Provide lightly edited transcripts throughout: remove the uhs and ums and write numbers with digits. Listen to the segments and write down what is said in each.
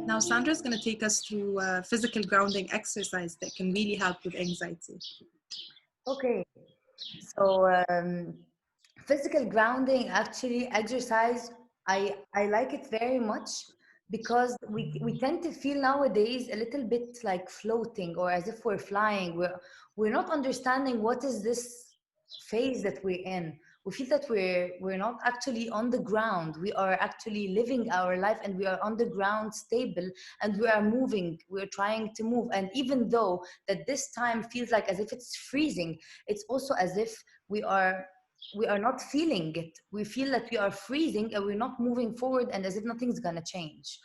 Now, Sandra's going to take us through a physical grounding exercise that can really help with anxiety. Okay, so physical grounding actually exercise, I like it very much because we tend to feel nowadays a little bit like floating or as if we're flying. We're not understanding what is this phase that we're in. We feel that we're not actually on the ground. We are actually living our life and we are on the ground stable and we are moving. We're trying to move. And even though that this time feels like as if it's freezing, it's also as if we are not feeling it. We feel that we are freezing and we're not moving forward and as if nothing's gonna change.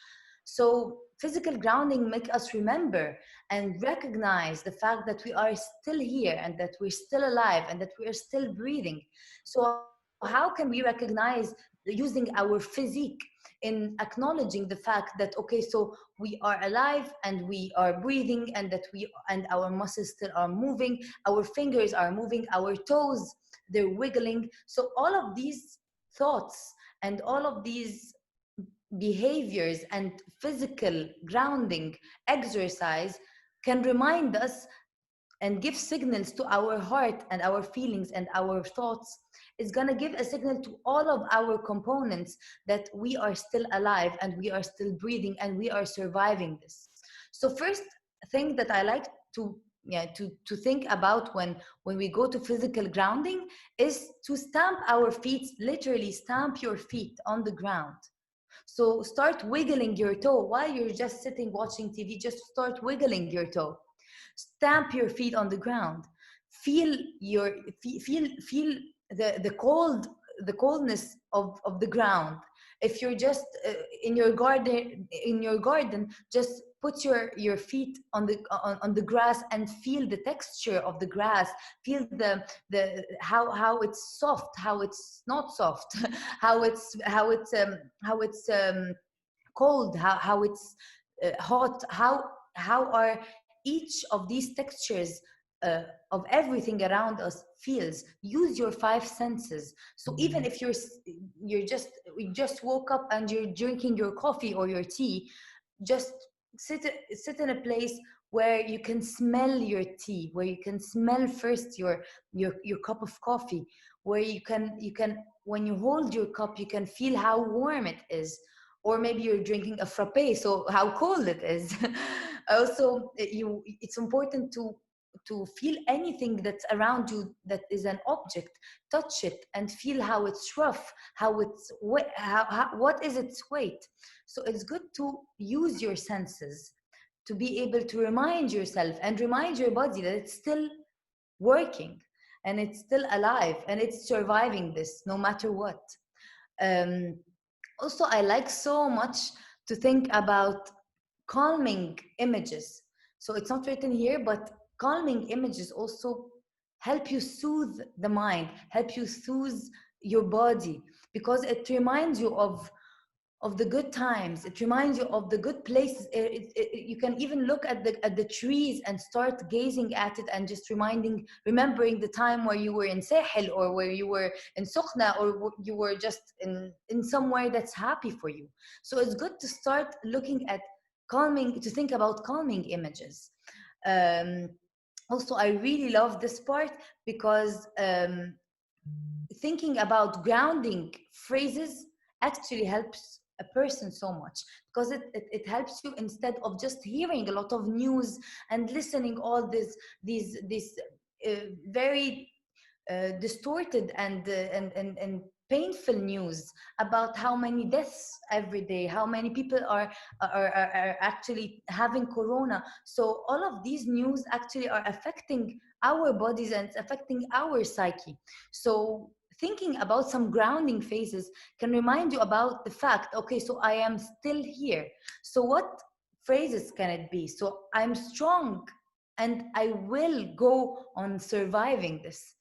So physical grounding make us remember and recognize the fact that we are still here and that we're still alive and that we are still breathing. So how can we recognize using our physique in acknowledging the fact that, okay, so we are alive and we are breathing and that we and our muscles still are moving, our fingers are moving, our toes, they're wiggling. So all of these thoughts and all of these behaviors and physical grounding exercise can remind us and give signals to our heart and our feelings and our thoughts. Is going to give a signal to all of our components that we are still alive and we are still breathing and we are surviving this. So first thing that I like to to think about when we go to physical grounding is to stamp our feet, literally stamp your feet on the ground. So start wiggling your toe while you're just sitting watching TV. Just start wiggling your toe. Stamp your feet on the ground. Feel feel the coldness of the ground. If you're just in your garden, just put your feet on the grass and feel the texture of the grass. Feel the how it's soft, how it's not soft, how it's cold, how it's hot, how are each of these textures of everything around us feels. Use your five senses. So even if you just woke up and you're drinking your coffee or your tea, just sit in a place where you can smell your tea, where you can smell first your cup of coffee, where you can when you hold your cup you can feel how warm it is. Or maybe you're drinking a frappe, so how cold it is. Also, it's important to feel anything that's around you that is an object. Touch it and feel how it's rough, how it's wet, what is its weight. So it's good to use your senses to be able to remind yourself and remind your body that it's still working and it's still alive and it's surviving this no matter what. um, Also, I like so much to think about calming images. So it's not written here, but calming images also help you soothe the mind, help you soothe your body, because it reminds you of the good times. It reminds you of the good places. You can even look at the trees and start gazing at it and just remembering the time where you were in Sahel or where you were in Sukhna or you were just in somewhere that's happy for you. So it's good to start looking at to think about calming images. Um, Also, I really love this part because thinking about grounding phrases actually helps a person so much, because it helps you instead of just hearing a lot of news and listening all these very distorted and painful news about how many deaths every day, how many people are actually having corona. So all of these news actually are affecting our bodies and it's affecting our psyche. So thinking about some grounding phases can remind you about the fact, okay, so I am still here. So what phrases can it be? So I'm strong and I will go on surviving this.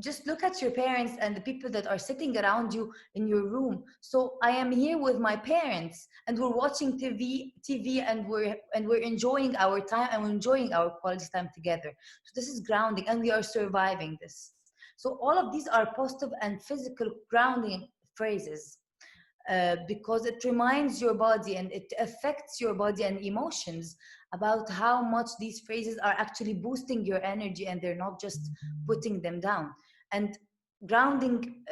Just look at your parents and the people that are sitting around you in your room. So I am here with my parents and we're watching TV and we're enjoying our time and we're enjoying our quality time together. So this is grounding and we are surviving this. So all of these are positive and physical grounding phrases. because it reminds your body and it affects your body and emotions about how much these phrases are actually boosting your energy and they're not just putting them down. And grounding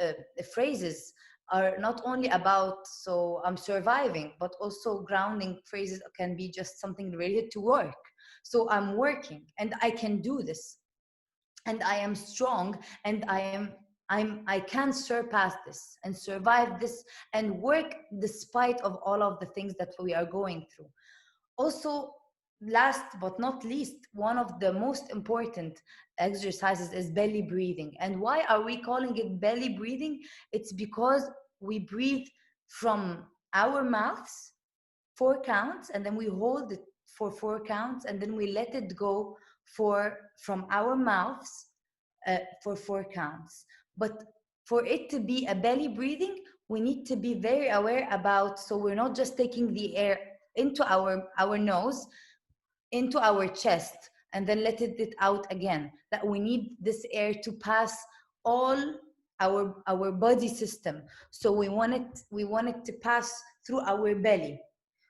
phrases are not only about, so I'm surviving, but also grounding phrases can be just something related to work. So I'm working and I can do this, and I am strong, and I can surpass this and survive this and work despite of all of the things that we are going through. Also, last but not least, one of the most important exercises is belly breathing. And why are we calling it belly breathing? It's because we breathe from our mouths 4 counts, and then we hold it for 4 counts, and then we let it go from our mouths for 4 counts. But for it to be a belly breathing, we need to be very aware about, so we're not just taking the air into our nose, into our chest, and then let it out again. That we need this air to pass all our body system. So we want it to pass through our belly.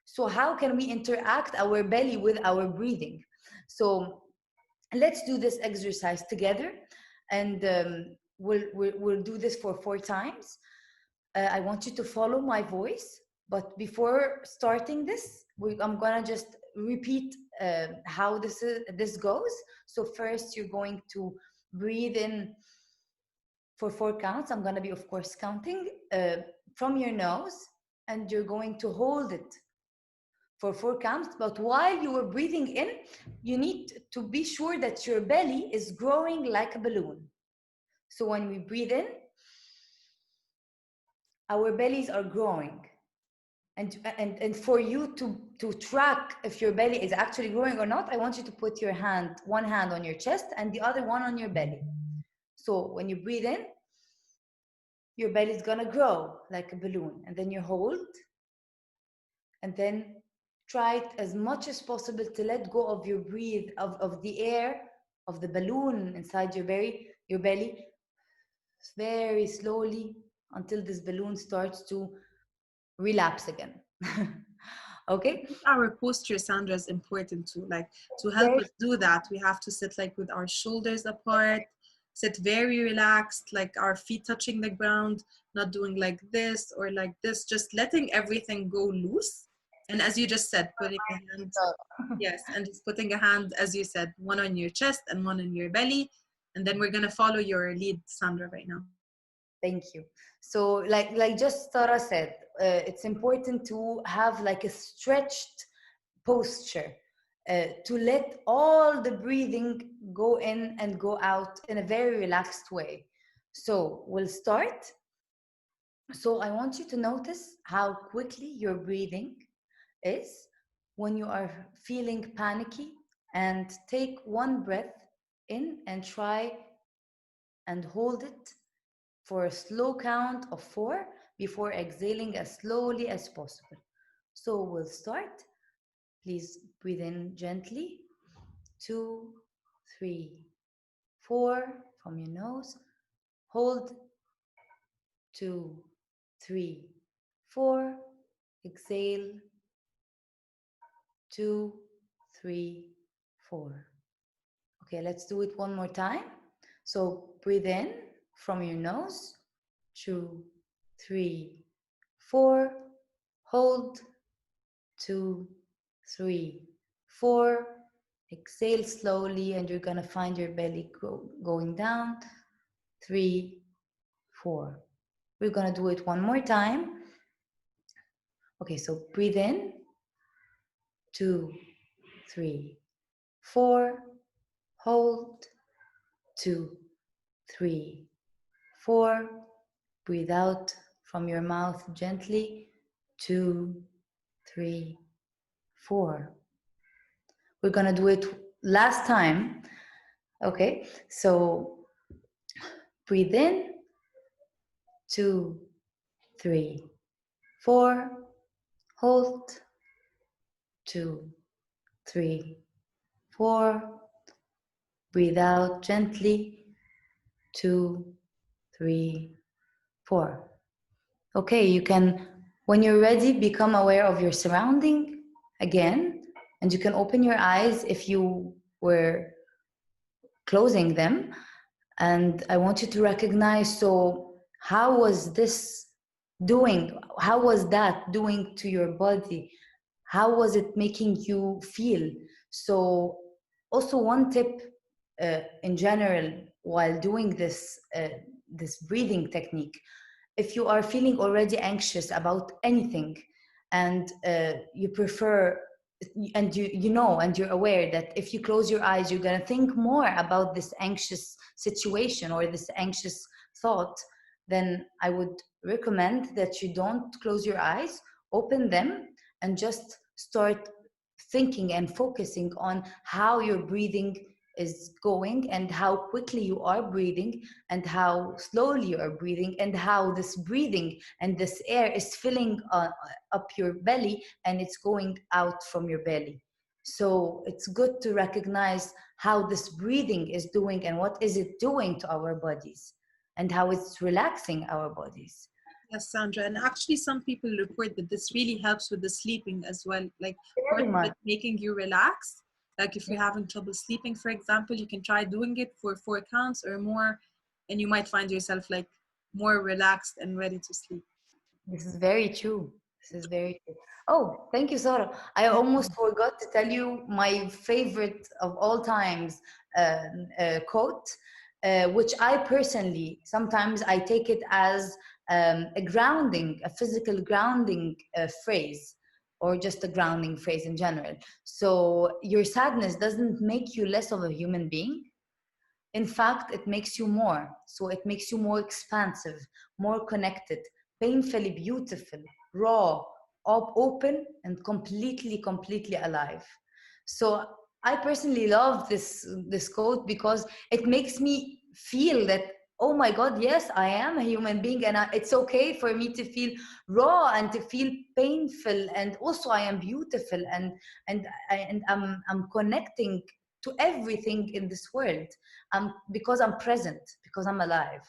So how can we interact our belly with our breathing? So let's do this exercise together, and we'll do this for 4 times. I want you to follow my voice, but before starting this, I'm gonna just repeat how this goes. So first, you're going to breathe in for 4 counts. I'm gonna be, of course, counting from your nose, and you're going to hold it for 4 counts. But while you are breathing in, you need to be sure that your belly is growing like a balloon. So when we breathe in, our bellies are growing. And for you to track if your belly is actually growing or not, I want you to put one hand on your chest and the other one on your belly. So when you breathe in, your belly is gonna grow like a balloon, and then you hold, and then try as much as possible to let go of your of the air of the balloon inside your belly very slowly until this balloon starts to relapse again. Okay. Our posture, Sandra, is important too. Like, to help us do that, we have to sit like with our shoulders apart, sit very relaxed, like our feet touching the ground, not doing like this or like this, just letting everything go loose. And as you just said, putting a hand, yes, and just putting a hand, as you said, one on your chest and one on your belly. And then we're gonna follow your lead, Sandra, right now. Thank you. So like just Tara said, it's important to have like a stretched posture to let all the breathing go in and go out in a very relaxed way. So we'll start. So I want you to notice how quickly your breathing is when you are feeling panicky, and take one breath in and try and hold it for a slow count of 4 before exhaling as slowly as possible. So we'll start. Please breathe in gently. 2, 3, 4 from your nose. Hold. 2, 3, 4. Exhale. 2, 3, 4. Okay, let's do it one more time. So breathe in from your nose. 2, 3, 4. Hold. 2, 3, 4. Exhale slowly, and you're gonna find your belly going down. 3, 4. We're gonna do it one more time. Okay, so breathe in. 2, 3, 4. Hold. 2, 3, 4. Breathe out from your mouth gently. 2, 3, 4. We're gonna do it last time. Okay, so breathe in. 2, 3, 4. Hold. 2, 3, 4. Breathe out gently. 2, 3, 4. Okay, you can When you're ready, become aware of your surrounding again, and you can open your eyes if you were closing them. And I want you to recognize, so how was this doing? How was that doing to your body? How was it making you feel? So, also one tip in general while doing this breathing technique, if you are feeling already anxious about anything, and you prefer, and you know, and you're aware that if you close your eyes you're going to think more about this anxious situation or this anxious thought, then I would recommend that you don't close your eyes, open them, and just start thinking and focusing on how your breathing is going, and how quickly you are breathing, and how slowly you are breathing, and how this breathing and this air is filling up your belly and it's going out from your belly. So it's good to recognize how this breathing is doing and what is it doing to our bodies and how it's relaxing our bodies. Yes, Sandra. And actually, some people report that this really helps with the sleeping as well. Like part Very of much. it making you relax. Like if you're having trouble sleeping, for example, you can try doing it for 4 counts or more, and you might find yourself like more relaxed and ready to sleep. This is very true. This is very true. Oh, thank you, Sarah. I almost forgot to tell you my favorite of all times quote, which I personally sometimes I take it as a grounding, a physical grounding phrase, or just a grounding phrase in general. So your sadness doesn't make you less of a human being. In fact, it makes you more. So it makes you more expansive, more connected, painfully beautiful, raw, open, and completely alive. So I personally love this quote because it makes me feel that, oh my God, yes, I am a human being, and it's okay for me to feel raw and to feel painful, and also I am beautiful, and I'm connecting to everything in this world, because I'm present, because I'm alive.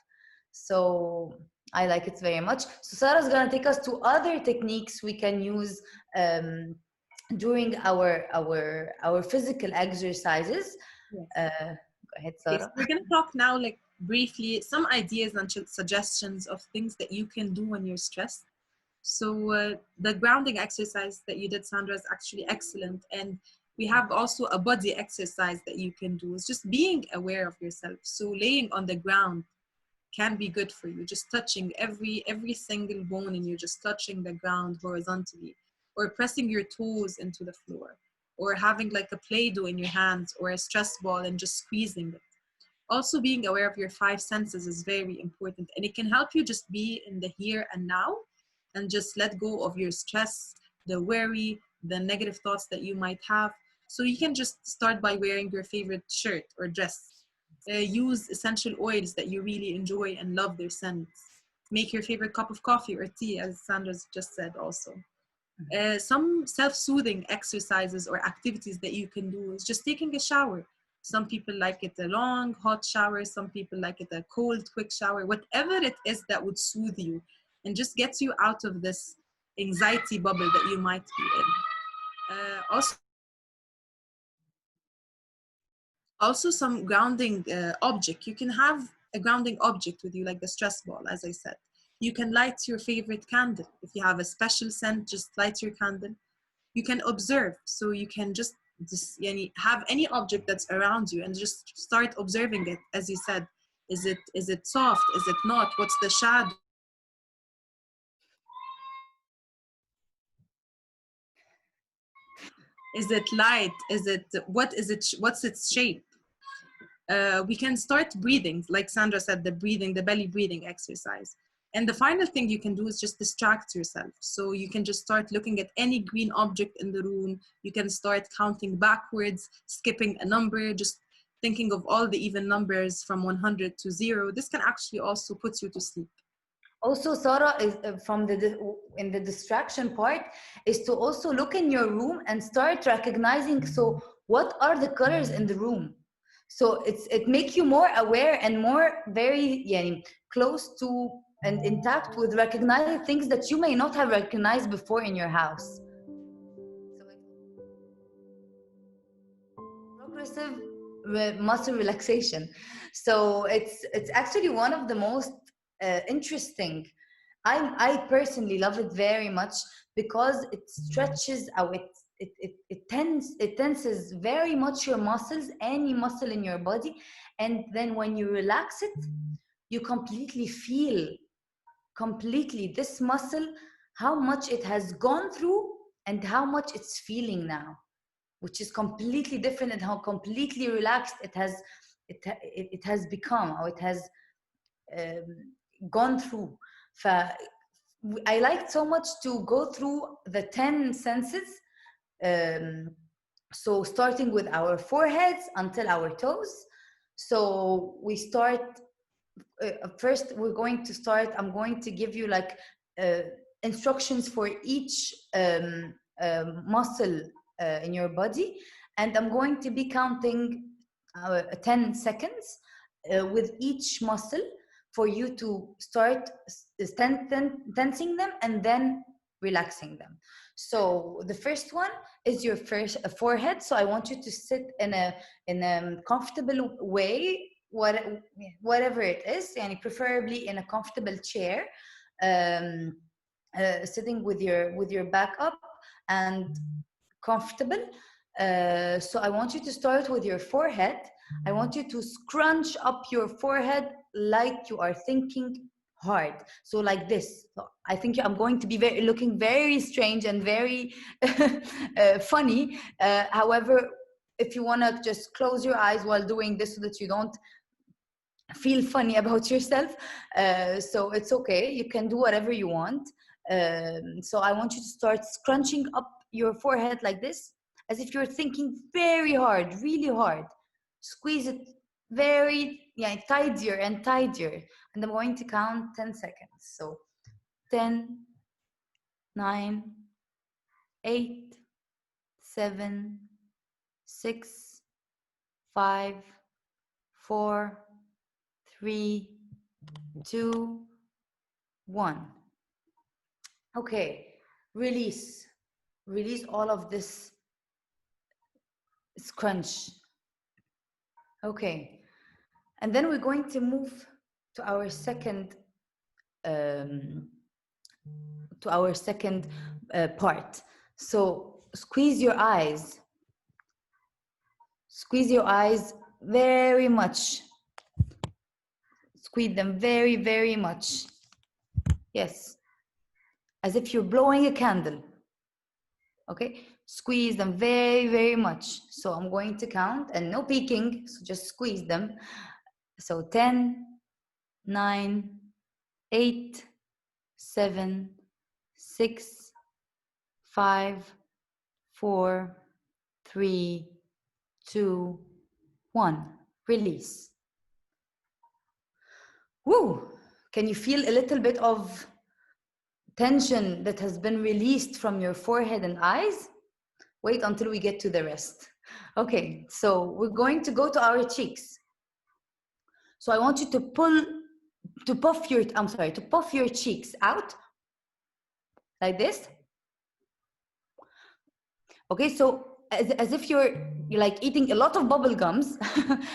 So I like it very much. So Sarah's gonna take us to other techniques we can use um, during our physical exercises. Yes. Go ahead, Okay, so Sarah. we're gonna talk now like briefly some ideas and suggestions of things that you can do when you're stressed. So the grounding exercise that you did, Sandra, is actually excellent. And we have also a body exercise that you can do. It's just being aware of yourself. So laying on the ground can be good for you. Just touching every single bone, and you're just touching the ground horizontally, or pressing your toes into the floor, or having like a play-doh in your hands or a stress ball and just squeezing it. Also, being aware of your five senses is very important, and it can help you just be in the here and now and just let go of your stress, the worry, the negative thoughts that you might have. So you can just start by wearing your favorite shirt or dress. Use essential oils that you really enjoy and love their scents. Make your favorite cup of coffee or tea, as Sandra's just said also. Some self-soothing exercises or activities that you can do is just taking a shower. Some people like it a long hot shower, some people like it a cold quick shower. Whatever it is that would soothe you and just gets you out of this anxiety bubble that you might be in. Also some grounding object. You can have a grounding object with you, like the stress ball, as I said. You can light your favorite candle. If you have a special scent, just light your candle. You can observe, so you can just have any object that's around you and just start observing it. As you said, is it soft, is it not, what's the shadow, is it light, is it, what's its shape. We can start breathing, like Sandra said, the belly breathing exercise. And the final thing you can do is just distract yourself. So you can just start looking at any green object in the room. You can start counting backwards, skipping a number, just thinking of all the even numbers from 100 to 0. This can actually also put you to sleep. Also, Sarah, is from in the distraction part, is to also look in your room and start recognizing, so what are the colors in the room. So it make you more aware and more very, yeah, close to and intact with recognizing things that you may not have recognized before in your house. So progressive muscle relaxation. So it's actually one of the most interesting. I personally love it very much because it stretches out. It tenses very much your muscles, any muscle in your body, and then when you relax it, you completely feel completely this muscle, how much it has gone through and how much it's feeling now, which is completely different, and how completely relaxed it has become, or it has gone through. I liked so much to go through the 10 senses. Um, so starting with our foreheads until our toes. So we start first. I'm going to give you like instructions for each muscle in your body, and I'm going to be counting 10 seconds with each muscle for you to start tensing them and then relaxing them. So the first one is your first forehead. So I want you to sit in a comfortable way, whatever it is, and preferably in a comfortable chair, um, sitting with your back up and comfortable. So I want you to start with your forehead. I want you to scrunch up your forehead like you are thinking hard. So like this. So I think I'm going to be looking very strange and very funny. However, if you want to just close your eyes while doing this so that you don't feel funny about yourself, so it's okay, you can do whatever you want. So I want you to start scrunching up your forehead like this, as if you're thinking very hard, really hard. Squeeze it very, yeah, tidier and tidier, and I'm going to count 10 seconds. So 10, 9, 8, 7, 6, 5, 4, 3, 2, 1. Okay, release. Release all of this scrunch. Okay, and then we're going to move to our second part. So squeeze your eyes. Squeeze your eyes very much. Squeeze them very, very much. Yes, as if you're blowing a candle. Okay, squeeze them very, very much. So I'm going to count, and no peeking, so just squeeze them. So 10, 9, 8, 7, 6, 5, 4, 3, 2, 1. Release. Woo! Can you feel a little bit of tension that has been released from your forehead and eyes? Wait until we get to the rest. Okay, so we're going to go to our cheeks. So I want you to puff your cheeks out like this. Okay, so as if you're like eating a lot of bubble gums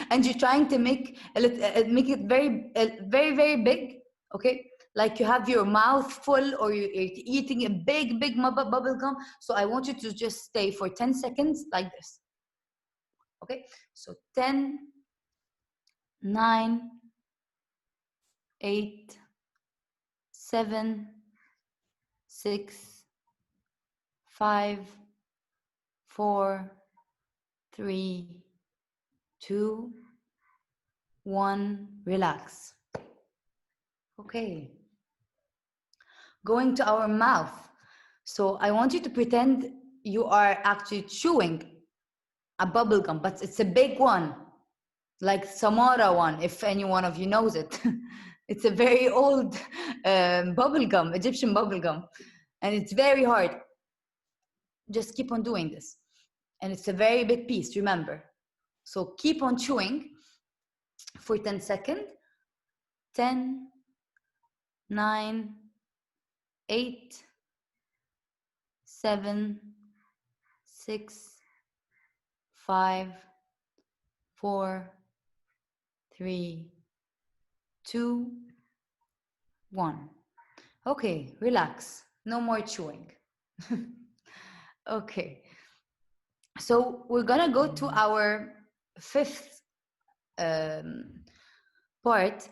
and you're trying to make it very, very, very big. Okay, like you have your mouth full, or you're eating a big bubble gum. So I want you to just stay for 10 seconds like this. Okay, so 10, 9, 8, 7, 6, 5, 4, 3, 2, 1. Relax. Okay. Going to our mouth. So I want you to pretend you are actually chewing a bubble gum, but it's a big one, like Samara one, if any one of you knows it. It's a very old bubble gum, Egyptian bubble gum, and it's very hard. Just keep on doing this. And it's a very big piece, remember. So keep on chewing for 10 seconds. 10, 9, 8, 7, 6, 5, 4, 3, 2, 1. Okay, relax. No more chewing. Okay. So we're gonna go to our fifth part,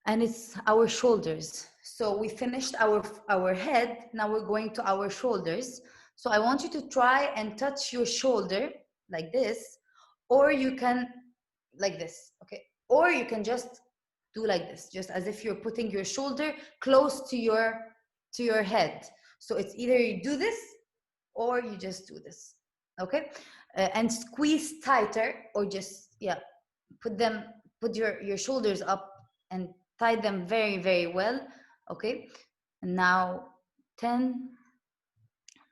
and it's our shoulders. So we finished our head. Now we're going to our shoulders. So I want you to try and touch your shoulder like this, or you can like this, okay? Or you can just do like this, just as if you're putting your shoulder close to your head. So it's either you do this or you just do this, okay? And squeeze tighter, or just, yeah, put your shoulders up and tie them very, very well, okay? And now 10,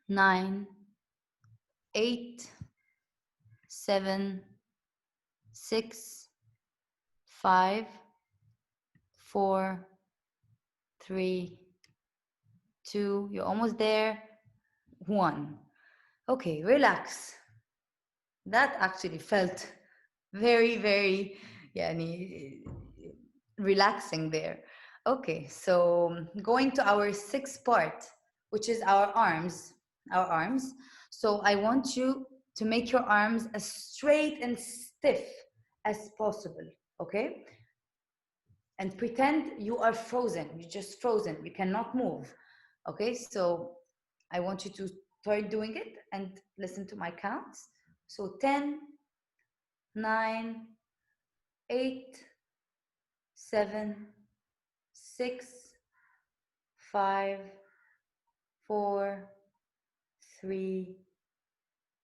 9, 8, 7, 6, 5, 4, 3, 2, you're almost there, 1. Okay, relax. That actually felt very, very, yani, relaxing there. Okay, so going to our sixth part, which is our arms. Our arms. So I want you to make your arms as straight and stiff as possible, okay? And pretend you are frozen. You're just frozen. You cannot move. Okay, so I want you to start doing it and listen to my counts. So 10, 9, 8, 7, 6, 5, 4, 3,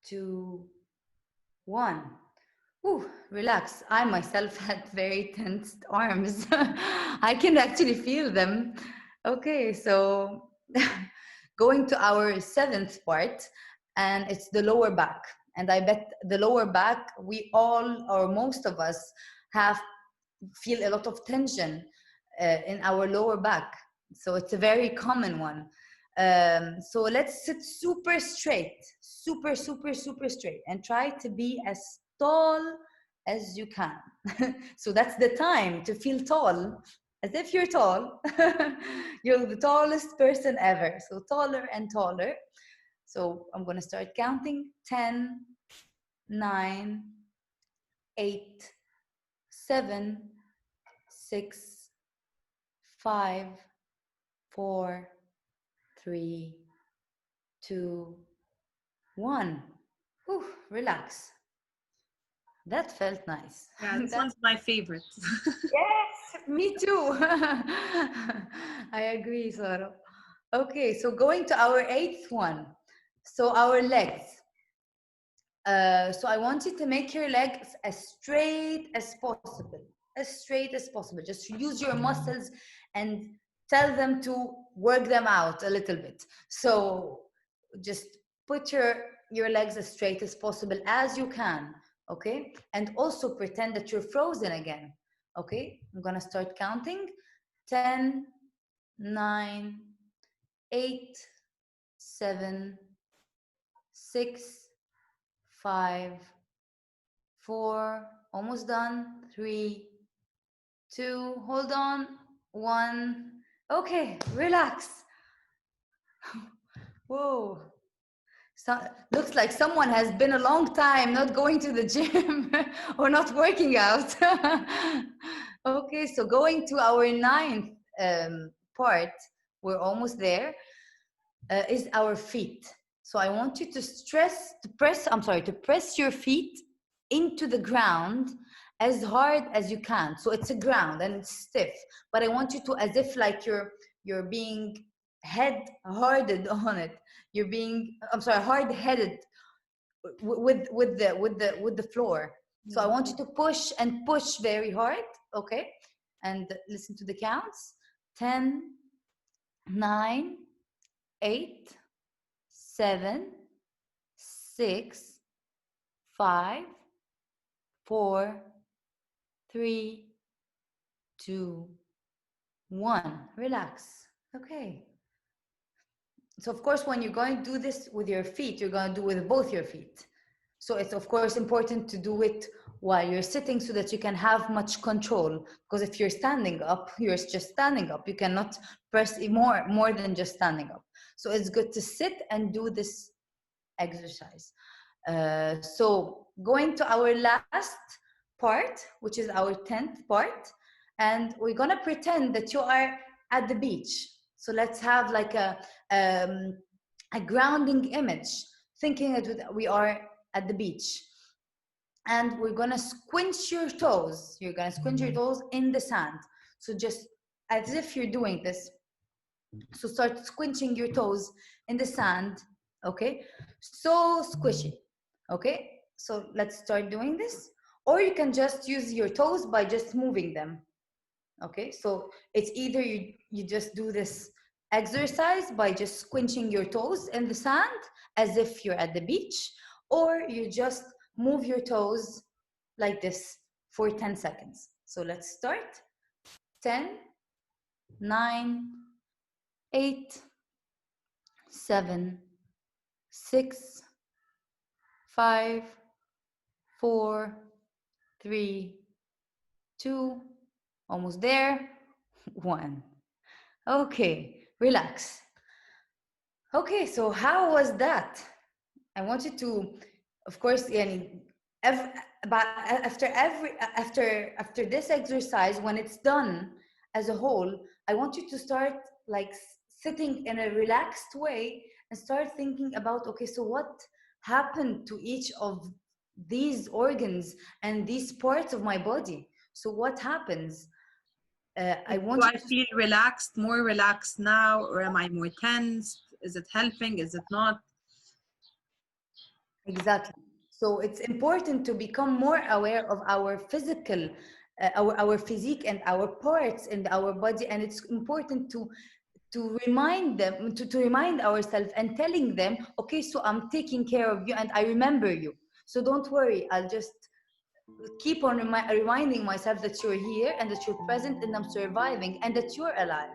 2, 1. Ooh, relax. I myself had very tensed arms. I can actually feel them. Okay, so going to our seventh part, and it's the lower back. And I bet the lower back, we all, or most of us, have feel a lot of tension in our lower back. So it's a very common one. So let's sit super straight, super, super, super straight, and try to be as tall as you can. So that's the time to feel tall, as if you're tall. You're the tallest person ever. So taller and taller. So I'm going to start counting 10, 9, 8, 7, 6, 5, 4, 3, 2, 1. Ooh, relax. That felt nice. Yeah, this That, one's my favorite. yes, me too. I agree, Soro. Okay, so going to our eighth one. So our legs. So I want you to make your legs as straight as possible. As straight as possible. Just use your muscles and tell them to work them out a little bit. So just put your legs as straight as possible as you can, okay? And also pretend that you're frozen again, okay? I'm gonna start counting. 10, 9, 8, 7, 6, 5, 4, almost done. 3, 2, hold on. 1. Okay, relax. Whoa. So, looks like someone has been a long time not going to the gym or not working out. Okay, so going to our ninth part, we're almost there, is our feet. So I want you to to press your feet into the ground as hard as you can. So it's a ground and it's stiff, but I want you to, as if like you're being head-hearted on it. You're being, hard-headed with the floor. So I want you to push and push very hard, okay? And listen to the counts. 10, 9, 8, 7, 6, 5, 4, 3, 2, 1. Relax. Okay. So of course, when you're going to do this with your feet, you're going to do with both your feet. So it's of course important to do it while you're sitting so that you can have much control. Because if you're standing up, you're just standing up. You cannot press more than just standing up. So it's good to sit and do this exercise. So going to our last part, which is our 10th part, and we're gonna pretend that you are at the beach. So let's have like a grounding image, thinking that we are at the beach. And we're gonna squinch your toes. You're gonna squinch your toes in the sand. So just as if you're doing this. So start squinching your toes in the sand, okay? So squishy, okay? So let's start doing this. Or you can just use your toes by just moving them, okay? So it's either you just do this exercise by just squinching your toes in the sand as if you're at the beach, or you just move your toes like this for 10 seconds. So let's start. 10, 9, 8, 7, 6, 5, 4, 3, 2, almost there, 1. Okay, relax. Okay, so how was that? I want you to, of course, يعني, but after this exercise, when it's done as a whole, I want you to start like sitting in a relaxed way and start thinking about, okay, so what happened to each of these organs and these parts of my body? So what happens? I Do want you I to feel relaxed, more relaxed now, or am I more tense? Is it helping? Is it not? exactly. So it's important to become more aware of our physical, our physique and our parts in our body, and it's important to remind them to remind ourselves and telling them, okay, so I'm taking care of you and I remember you. So don't worry, I'll just keep on reminding myself that you're here and that you're present and I'm surviving and that you're alive.